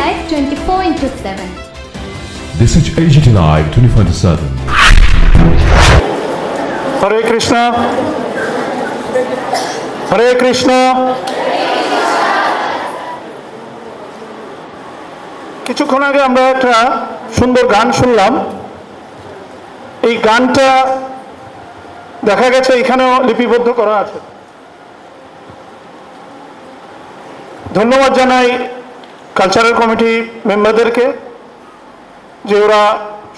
Live 24/7. This is AGT Live 24/7. Hare Krishna. Hare Krishna. কিছুক্ষণ আগে আমরা একটা সুন্দর গান শুনলাম। এই গানটা দেখা গেছে এখানেও লিপিবদ্ধ করা আছে। ধন্যবাদ জানাই কালচারাল কমিটি মেম্বারদেরকে যে ওরা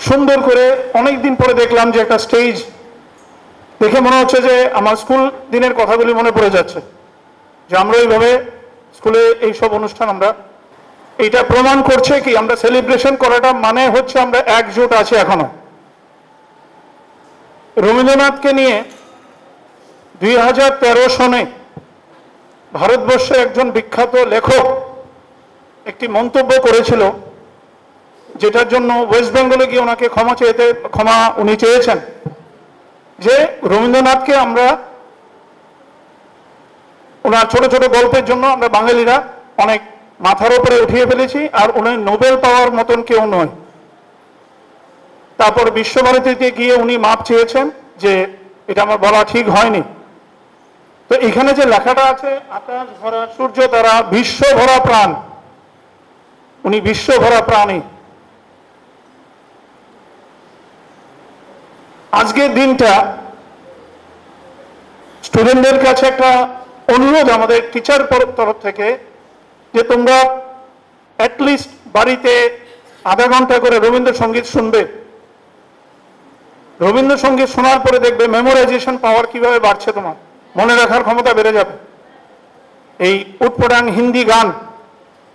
সুন্দর করে অনেক দিন পরে দেখলাম যে একটা স্টেজ দেখে মনে হচ্ছে যে আমার স্কুল দিনের কথাগুলি মনে পড়ে যাচ্ছে, যে আমরা এইভাবে স্কুলে এইসব অনুষ্ঠান আমরা এইটা প্রমাণ করছে কি আমরা সেলিব্রেশন করাটা মানে হচ্ছে আমরা একজোট আছি এখনো। রবীন্দ্রনাথকে নিয়ে 2013 সনে ভারতবর্ষে একজন বিখ্যাত লেখক একটি মন্তব্য করেছিল, যেটার জন্য ওয়েস্ট বেঙ্গলে গিয়ে ওনাকে ক্ষমা উনি চেয়েছেন, যে রবীন্দ্রনাথকে আমরা ওনার ছোট ছোট গল্পের জন্য আমরা বাঙালিরা অনেক মাথার উপরে উঠিয়ে ফেলেছি, আর উনি নোবেল পাওয়ার মতন কেউ নয়। তারপর বিশ্বভারতীতে গিয়ে উনি মাপ চেয়েছেন যে এটা আমার বলা ঠিক হয়নি। তো এখানে যে লেখাটা আছে, আকাশ ভরা সূর্য তারা বিশ্ব ভরা প্রাণ, উনি বিশ্ব ভরা প্রাণী। আজকের দিনটা স্টুডেন্টদের কাছে একটা অনুরোধ আমাদের টিচার তরফ থেকে, যে তোমরা অ্যাটলিস্ট বাড়িতে আধা ঘন্টা করে রবীন্দ্রসঙ্গীত শুনবে। রবীন্দ্রসঙ্গীত শোনার পরে দেখবে মেমোরাইজেশন পাওয়ার কিভাবে বাড়ছে, তোমার মনে রাখার ক্ষমতা বেড়ে যাবে। এই উটপটাং হিন্দি গান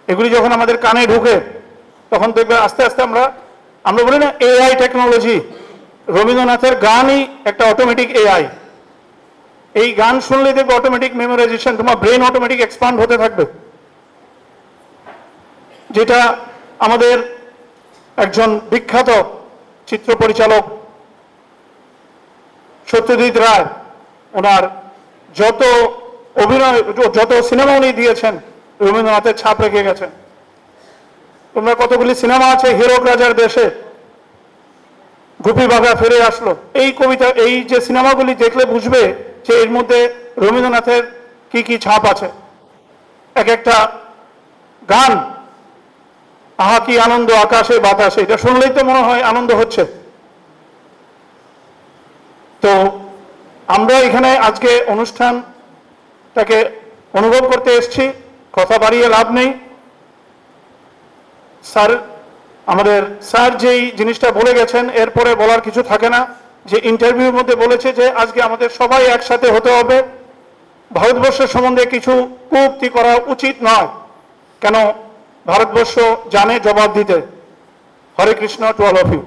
এগুলি যখন আমাদের কানে ঢুকে তখন দেখবে আস্তে আস্তে আমরা বলি না এআই টেকনোলজি, রবীন্দ্রনাথের গানই একটা অটোমেটিক এআই। এই গান শুনলে দেখবে অটোমেটিক মেমোরাইজেশন, তোমার ব্রেন অটোমেটিক এক্সপান্ড হতে থাকবে। যেটা আমাদের একজন বিখ্যাত চিত্র পরিচালক সত্যজিৎ রায়, ওনার যত অভিনয় যত সিনেমা উনি দিয়েছেন রবীন্দ্রনাথের ছাপ রেখে গেছেন। তোমরা কতগুলি সিনেমা আছে, হীরক রাজার দেশে, গোপী বাঘা ফিরে আসলো, এই কবিতা এই যে সিনেমাগুলি দেখলে বুঝবে যে এর মধ্যে রবীন্দ্রনাথের কি কি ছাপ আছে। এক একটা গান, আহা কি আনন্দ আকাশে বাতাসে, এটা শুনলেই তো মনে হয় আনন্দ হচ্ছে। তো আমরা এখানে আজকে অনুষ্ঠানটাকে অনুভব করতে এসেছি, কথা বাড়িয়ে লাভ নেই। আমাদের স্যার যেই জিনিসটা বলে গেছেন এরপরে বলার কিছু থাকে না, যে ইন্টারভিউর মধ্যে বলেছে যে আজকে আমাদের সবাই একসাথে হতে হবে, ভারতবর্ষের সম্বন্ধে কিছু কটূক্তি করা উচিত নয়, কেন ভারতবর্ষ জানে জবাব দিতে। Hare Krishna to all of you.